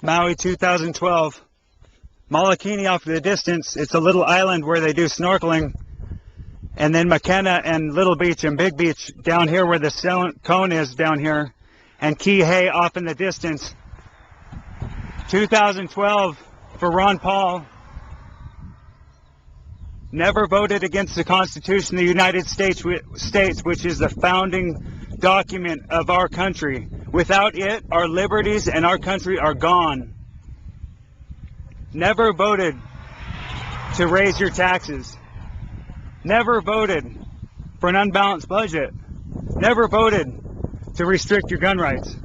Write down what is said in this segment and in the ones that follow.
Maui 2012. Molokini off in the distance, it's a little island where they do snorkeling. And then McKenna and Little Beach and Big Beach down here where the cone is down here. And Kihei off in the distance. 2012 for Ron Paul. Never voted against the Constitution of the United States, which is the founding document of our country. Without it, our liberties and our country are gone. Never voted to raise your taxes. Never voted for an unbalanced budget. Never voted to restrict your gun rights.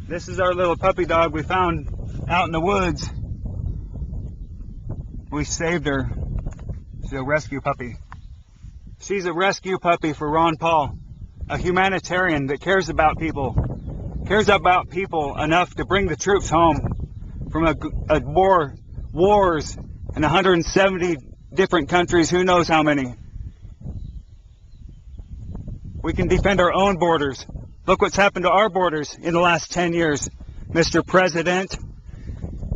This is our little puppy dog we found out in the woods. We saved her. She's a rescue puppy. She's a rescue puppy for Ron Paul, a humanitarian that cares about people enough to bring the troops home from wars in 170 different countries, who knows how many. We can defend our own borders. Look what's happened to our borders in the last 10 years. Mr. President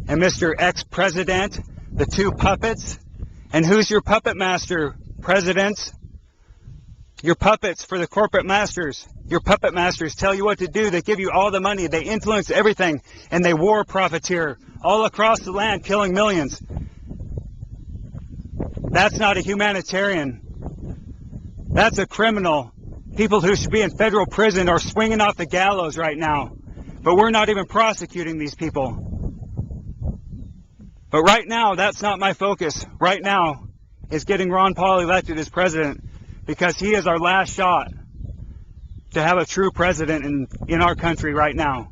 and Mr. Ex-President, the two puppets. And who's your puppet master, presidents? Your puppets for the corporate masters. Your puppet masters tell you what to do. They give you all the money. They influence everything. And they war profiteer all across the land, killing millions. That's not a humanitarian. That's a criminal. People who should be in federal prison are swinging off the gallows right now. But we're not even prosecuting these people. But right now, that's not my focus. Right now is getting Ron Paul elected as president, because he is our last shot to have a true president in our country right now.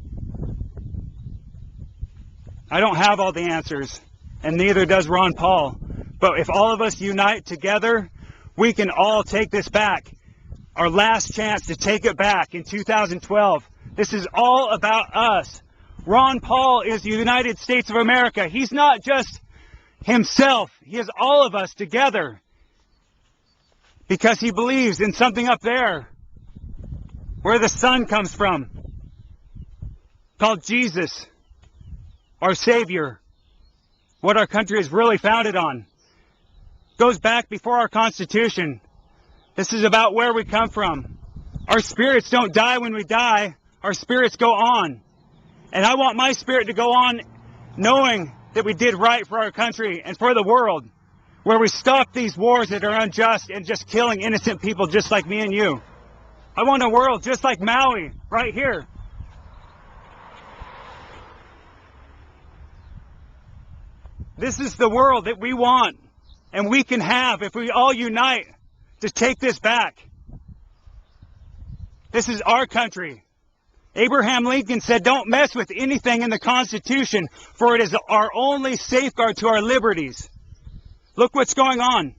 I don't have all the answers, and neither does Ron Paul. But if all of us unite together, we can all take this back. Our last chance to take it back in 2012. This is all about us. Ron Paul is the United States of America. He's not just himself. He is all of us together. Because he believes in something up there, where the sun comes from, called Jesus, our Savior. What our country is really founded on. Goes back before our Constitution. This is about where we come from. Our spirits don't die when we die. Our spirits go on. And I want my spirit to go on knowing that we did right for our country and for the world, where we stop these wars that are unjust and just killing innocent people just like me and you. I want a world just like Maui, right here. This is the world that we want and we can have if we all unite to take this back. This is our country. Abraham Lincoln said, don't mess with anything in the Constitution, for it is our only safeguard to our liberties. Look what's going on.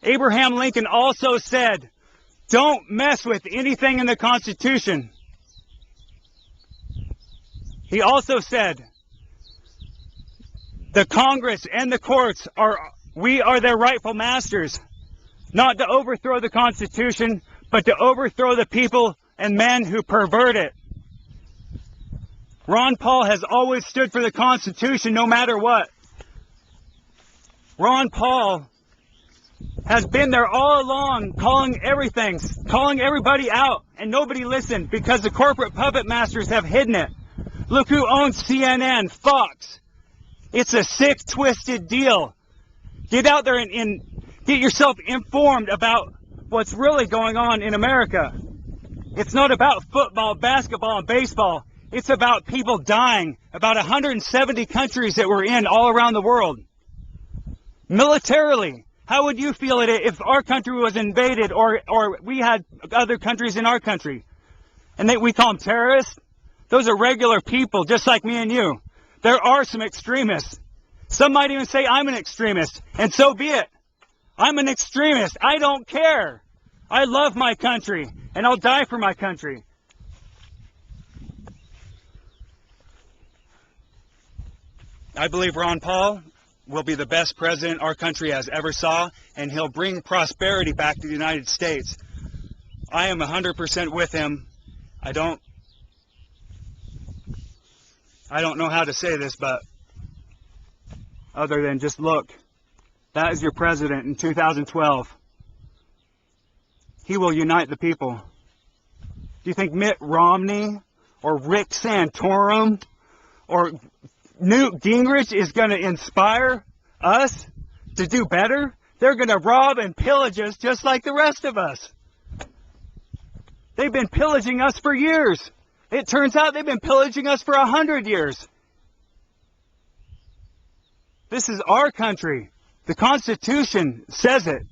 Abraham Lincoln also said, don't mess with anything in the Constitution. He also said, the Congress and the courts we are their rightful masters, not to overthrow the Constitution, but to overthrow the people and men who pervert it. Ron Paul has always stood for the Constitution no matter what. Ron Paul has been there all along, calling everybody out, and nobody listened because the corporate puppet masters have hidden it. Look who owns CNN, Fox. It's a sick, twisted deal. Get out there and get yourself informed about what's really going on in America. It's not about football, basketball, and baseball. It's about people dying. About 170 countries that we're in all around the world. Militarily, how would you feel it if our country was invaded or we had other countries in our country? And we call them terrorists? Those are regular people just like me and you. There are some extremists. Some might even say I'm an extremist, and so be it. I'm an extremist. I don't care. I love my country, and I'll die for my country. I believe Ron Paul will be the best president our country has ever saw, and he'll bring prosperity back to the United States. I am 100% with him. I don't know how to say this, but other than just look, that is your president in 2012. He will unite the people. Do you think Mitt Romney or Rick Santorum or Newt Gingrich is going to inspire us to do better? They're going to rob and pillage us just like the rest of us. They've been pillaging us for years. It turns out they've been pillaging us for 100 years. This is our country. The Constitution says it.